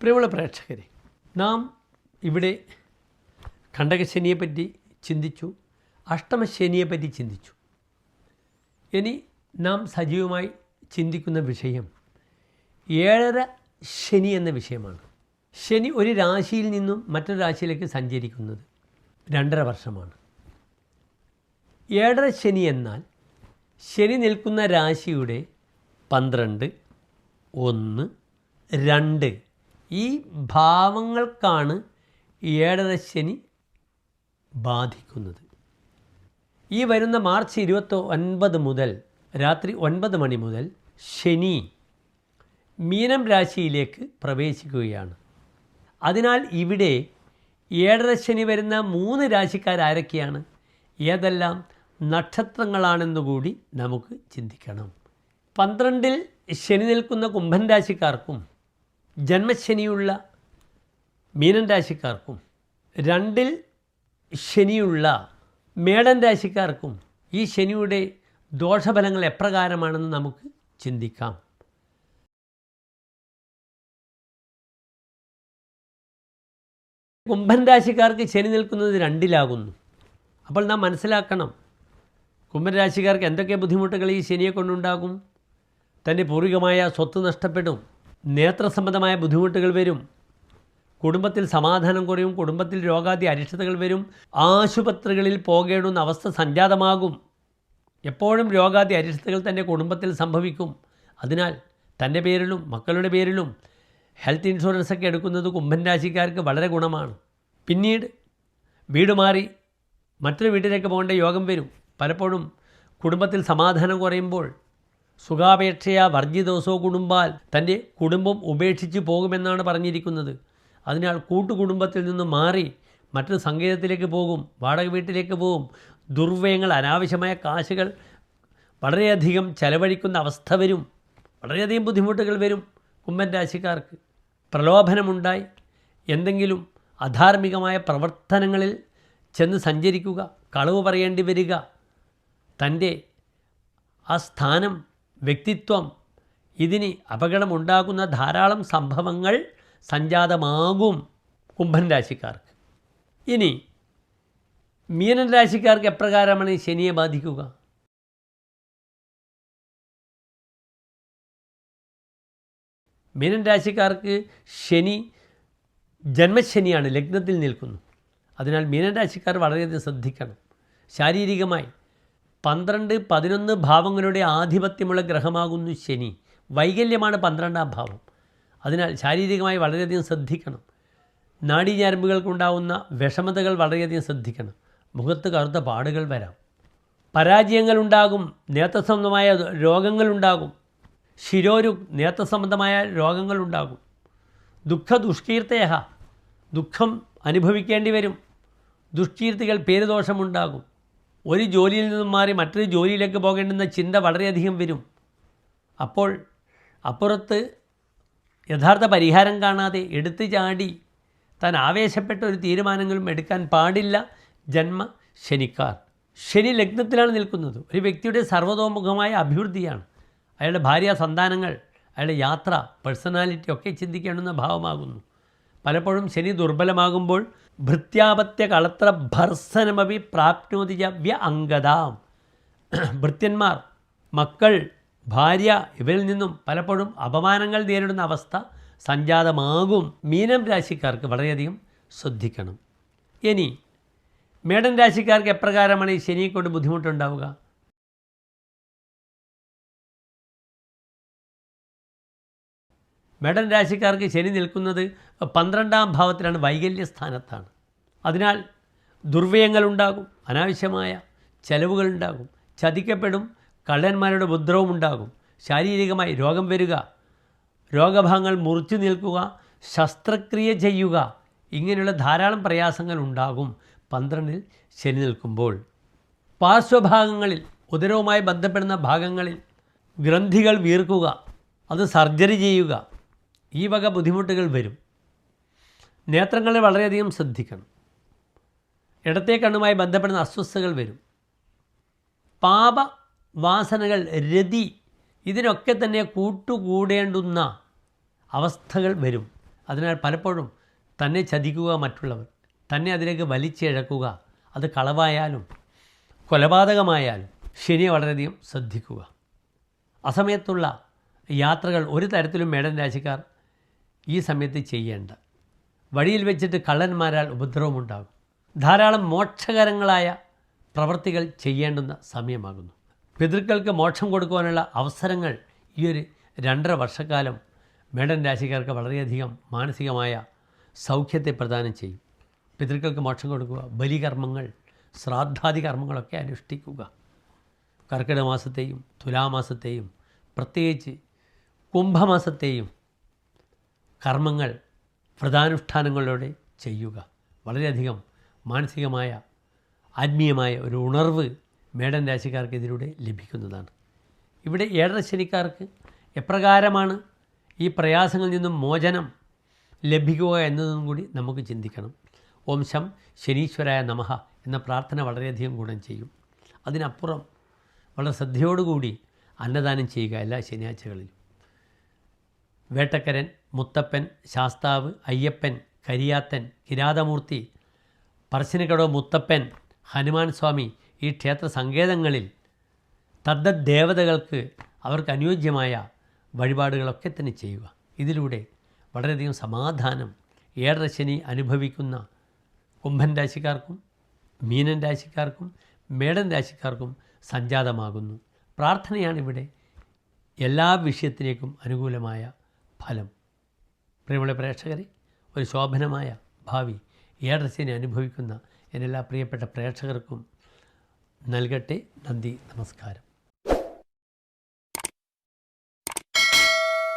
പ്രിയമുള്ള പ്രേക്ഷകരെ, നാം ഇവിടെ ഖണ്ഡകശനിയെപ്പറ്റി ചിന്തിച്ചു, അഷ്ടമശനിയെപ്പറ്റി ചിന്തിച്ചു. ഇനി നാം സജീവമായി ചിന്തിക്കുന്ന വിഷയം ഏഴര ശനി എന്ന വിഷയമാണ്. ശനി ഒരു രാശിയിൽ നിന്നും മറ്റൊരു രാശിയിലേക്ക് സഞ്ചരിക്കുന്നത് 2.5 വർഷമാണ്. ഏഴര ശനി എന്നാൽ ശനി നിൽക്കുന്ന രാശിയുടെ 12, 1, 2 ഈ ഭാവങ്ങൾക്കാണ് ഏഴര ശനി ബാധിക്കുന്നത്. ഈ വരുന്ന മാർച്ച് 29 മുതൽ രാത്രി 9 മണി മുതൽ ശനി മീനം രാശിയിലേക്ക് പ്രവേശിക്കുകയാണ്. അതിനാൽ ഇവിടെ ഏഴര ശനി വരുന്ന 3 രാശിക്കാരാരൊക്കെയാണ്, ഏതെല്ലാം നക്ഷത്രങ്ങളാണെന്നുകൂടി നമുക്ക് ചിന്തിക്കണം. 12-ൽ ശനി നിൽക്കുന്ന കുംഭൻ രാശിക്കാർക്കും ജന്മശനിയുള്ള മീനൻ രാശിക്കാർക്കും 2-ൽ ശനിയുള്ള മേടൻ രാശിക്കാർക്കും ഈ ശനിയുടെ ദോഷഫലങ്ങൾ എപ്രകാരമാണെന്ന് നമുക്ക് ചിന്തിക്കാം. കുംഭൻ രാശിക്കാർക്ക് ശനി നിൽക്കുന്നത് 2-ലാകുന്നു. അപ്പോൾ നാം മനസ്സിലാക്കണം, കുംഭൻ രാശിക്കാർക്ക് എന്തൊക്കെ ബുദ്ധിമുട്ടുകൾ ഈ ശനിയെ കൊണ്ടുണ്ടാകും. തൻ്റെ പൂർവികമായ സ്വത്ത് നഷ്ടപ്പെടും, നേത്രസംബന്ധമായ ബുദ്ധിമുട്ടുകൾ വരും, കുടുംബത്തിൽ സമാധാനം കുറയും, കുടുംബത്തിൽ രോഗാദി അരിഷ്ടതകൾ വരും, ആശുപത്രികളിൽ പോകേണ്ടുന്ന അവസ്ഥ സംജാതമാകും. എപ്പോഴും രോഗാദി അരിഷ്ടതകൾ തൻ്റെ കുടുംബത്തിൽ സംഭവിക്കും. അതിനാൽ തൻ്റെ പേരിലും മക്കളുടെ പേരിലും ഹെൽത്ത് ഇൻഷുറൻസ് ഒക്കെ എടുക്കുന്നത് കുംഭൻ രാശിക്കാർക്ക് വളരെ ഗുണമാണ്. പിന്നീട് വീട് മാറി മറ്റൊരു വീട്ടിലേക്ക് പോകേണ്ട യോഗം വരും. പലപ്പോഴും കുടുംബത്തിൽ സമാധാനം കുറയുമ്പോൾ സുഖാപേക്ഷയാ വർജിതോസോ കുടുംബാൽ തൻ്റെ കുടുംബം ഉപേക്ഷിച്ച് പോകുമെന്നാണ് പറഞ്ഞിരിക്കുന്നത്. അതിനാൽ കൂട്ടുകുടുംബത്തിൽ നിന്ന് മാറി മറ്റൊരു സങ്കേതത്തിലേക്ക് പോകും, വാടക വീട്ടിലേക്ക് പോകും. ദുർവ്യയങ്ങൾ, അനാവശ്യമായ കാശുകൾ വളരെയധികം ചെലവഴിക്കുന്ന അവസ്ഥ വരും. വളരെയധികം ബുദ്ധിമുട്ടുകൾ വരും കുംഭൻ രാശിക്കാർക്ക്. പ്രലോഭനമുണ്ടായി എന്തെങ്കിലും അധാർമികമായ പ്രവർത്തനങ്ങളിൽ ചെന്ന് സഞ്ചരിക്കുക, കളവ് പറയേണ്ടി വരിക, തൻ്റെ ആ സ്ഥാനം, വ്യക്തിത്വം, ഇതിന് അപകടമുണ്ടാകുന്ന ധാരാളം സംഭവങ്ങൾ സംജാതമാകും കുംഭൻ രാശിക്കാർക്ക്. ഇനി മീനൻ രാശിക്കാർക്ക് എപ്രകാരമാണ് ശനിയെ ബാധിക്കുക? മീനൻ രാശിക്കാർക്ക് ശനി ജന്മശനിയാണ്, ലഗ്നത്തിൽ നിൽക്കുന്നു. അതിനാൽ മീനൻ രാശിക്കാർ വളരെയധികം ശ്രദ്ധിക്കണം. ശാരീരികമായി 12, 11 ഭാവങ്ങളുടെ ആധിപത്യമുള്ള ഗ്രഹമാകുന്നു ശനി. വൈകല്യമാണ് 12-ാം ഭാവം. അതിനാൽ ശാരീരികമായി വളരെയധികം ശ്രദ്ധിക്കണം. നാഡീഞരമ്പുകൾക്കുണ്ടാവുന്ന വിഷമതകൾ വളരെയധികം ശ്രദ്ധിക്കണം. മുഖത്ത് കറുത്ത പാടുകൾ വരാം, പരാജയങ്ങളുണ്ടാകും, നേത്രസംബന്ധമായ രോഗങ്ങളുണ്ടാകും, നേത്രസംബന്ധമായ രോഗങ്ങളുണ്ടാകും. ദുഃഖദുഷ്കീർത്തയ, ദുഃഖം അനുഭവിക്കേണ്ടി വരും. ദുഷ്കീർത്തികൾ, പേരുദോഷമുണ്ടാകും. ഒരു ജോലിയിൽ നിന്നും മാറി മറ്റൊരു ജോലിയിലേക്ക് പോകേണ്ടുന്ന ചിന്ത വളരെയധികം വരും. അപ്പോൾ അപ്പുറത്ത് യഥാർത്ഥ പരിഹാരം കാണാതെ എടുത്തു ചാടി താൻ ആവേശപ്പെട്ട ഒരു തീരുമാനങ്ങളും എടുക്കാൻ പാടില്ല ജന്മശനിക്കാർ. ശനി ലഗ്നത്തിലാണ് നിൽക്കുന്നത്. ഒരു വ്യക്തിയുടെ സർവ്വതോമുഖമായ അഭിവൃദ്ധിയാണ്. അയാളുടെ ഭാര്യ, സന്താനങ്ങൾ, അയാളുടെ യാത്ര, പേഴ്സണാലിറ്റി ഒക്കെ ചിന്തിക്കേണ്ടുന്ന ഭാവമാകുന്നു. പലപ്പോഴും ശനി ദുർബലമാകുമ്പോൾ ഭൃത്യാപത്യ കളത്ര ഭർസനമപി പ്രാപ്നോതിജ വ്യ അംഗതാം. ഭൃത്യന്മാർ, മക്കൾ, ഭാര്യ ഇവരിൽ നിന്നും പലപ്പോഴും അപമാനങ്ങൾ നേരിടുന്ന അവസ്ഥ സംജാതമാകും. മീനം രാശിക്കാർക്ക് വളരെയധികം ശ്രദ്ധിക്കണം. ഇനി മേടൻ രാശിക്കാർക്ക് എപ്രകാരമാണ് ഈ ശനിയെ കൊണ്ട് ബുദ്ധിമുട്ടുണ്ടാവുക? മേടൻ രാശിക്കാർക്ക് ശനി നിൽക്കുന്നത് 12-ാം ഭാവത്തിലാണ്, വൈകല്യ സ്ഥാനത്താണ്. അതിനാൽ ദുർവ്യയങ്ങളുണ്ടാകും, അനാവശ്യമായ ചെലവുകളുണ്ടാകും, ചതിക്കപ്പെടും, കള്ളന്മാരുടെ ഉപദ്രവം ഉണ്ടാകും, ശാരീരികമായി രോഗം വരിക, രോഗഭാഗങ്ങൾ മുറിച്ചു നിൽക്കുക, ശസ്ത്രക്രിയ ചെയ്യുക, ഇങ്ങനെയുള്ള ധാരാളം പ്രയാസങ്ങൾ ഉണ്ടാകും 12-ൽ ശനി നിൽക്കുമ്പോൾ. പാർശ്വഭാഗങ്ങളിൽ, ഉദരവുമായി ബന്ധപ്പെടുന്ന ഭാഗങ്ങളിൽ ഗ്രന്ഥികൾ വീർക്കുക, അത് സർജറി ചെയ്യുക, ഈ വക ബുദ്ധിമുട്ടുകൾ വരും. നേത്രങ്ങളെ വളരെയധികം ശ്രദ്ധിക്കണം. ഇടത്തെ കണ്ണുമായി ബന്ധപ്പെടുന്ന അസ്വസ്ഥതകൾ വരും. പാപവാസനകൾ, രതി, ഇതിനൊക്കെ തന്നെ കൂട്ടുകൂടേണ്ടുന്ന അവസ്ഥകൾ വരും. അതിനാൽ പലപ്പോഴും തന്നെ ചതിക്കുക മറ്റുള്ളവർ, തന്നെ അതിലേക്ക് വലിച്ചിഴക്കുക, അത് കളവായാലും കൊലപാതകമായാലും ശനിയെ വളരെയധികം ശ്രദ്ധിക്കുക. അസമയത്തുള്ള യാത്രകൾ ഒരു തരത്തിലും മേടൻ രാശിക്കാർ ഈ സമയത്ത് ചെയ്യേണ്ട. വഴിയിൽ വെച്ചിട്ട് കള്ളന്മാരാൽ ഉപദ്രവമുണ്ടാകും. ധാരാളം മോക്ഷകരങ്ങളായ പ്രവൃത്തികൾ ചെയ്യേണ്ടുന്ന സമയമാകുന്നു. പിതൃക്കൾക്ക് മോക്ഷം കൊടുക്കുവാനുള്ള അവസരങ്ങൾ ഈ ഒരു 2.5 വർഷക്കാലം മേടൻ രാശിക്കാർക്ക് വളരെയധികം മാനസികമായ സൗഖ്യത്തെ പ്രദാനം ചെയ്യും. പിതൃക്കൾക്ക് മോക്ഷം കൊടുക്കുക, ബലികർമ്മങ്ങൾ, ശ്രാദ്ധാദി കർമ്മങ്ങളൊക്കെ അനുഷ്ഠിക്കുക. കർക്കിടക മാസത്തെയും തുലാമാസത്തെയും പ്രത്യേകിച്ച് കുംഭമാസത്തെയും കർമ്മങ്ങൾ വ്രതാനുഷ്ഠാനങ്ങളിലൂടെ ചെയ്യുക. വളരെയധികം മാനസികമായ ആത്മീയമായ ഒരു ഉണർവ് മേടൻ രാശിക്കാർക്ക് ഇതിലൂടെ ലഭിക്കുന്നതാണ്. ഇവിടെ 7.5 ശനിക്കാർക്ക് എപ്രകാരമാണ് ഈ പ്രയാസങ്ങളിൽ നിന്നും മോചനം ലഭിക്കുക എന്നതും കൂടി നമുക്ക് ചിന്തിക്കണം. ഓം ശം ശനീശ്വരായ നമഃ എന്ന പ്രാർത്ഥന വളരെയധികം ഗുണം ചെയ്യും. അതിനപ്പുറം വളരെ ശ്രദ്ധയോടുകൂടി അന്നദാനം ചെയ്യുക എല്ലാ ശനിയാഴ്ചകളിലും. വേട്ടക്കരൻ, മുത്തപ്പൻ, ശാസ്താവ്, അയ്യപ്പൻ, കരിയാത്തൻ, കിരാതമൂർത്തി, പറശ്ശിനിക്കടവ് മുത്തപ്പൻ, ഹനുമാൻ സ്വാമി ഈ ക്ഷേത്ര സങ്കേതങ്ങളിൽ തദ്ദത് ദേവതകൾക്ക് അവർക്ക് അനുയോജ്യമായ വഴിപാടുകളൊക്കെ തന്നെ ചെയ്യുക. ഇതിലൂടെ വളരെയധികം സമാധാനം 7.5 ശനി അനുഭവിക്കുന്ന കുംഭൻ രാശിക്കാർക്കും മീനൻ രാശിക്കാർക്കും മേടൻ രാശിക്കാർക്കും സംജാതമാകുന്നു. പ്രാർത്ഥനയാണിവിടെ എല്ലാ വിഷയത്തിലേക്കും അനുകൂലമായ ഫലം. പ്രിയമുള്ള പ്രേക്ഷകരെ, ഒരു ശോഭനമായ ഭാവി 7.5 ശനി അനുഭവിക്കുന്ന എല്ലാ പ്രിയപ്പെട്ട പ്രേക്ഷകർക്കും നൽകട്ടെ. നന്ദി, നമസ്കാരം.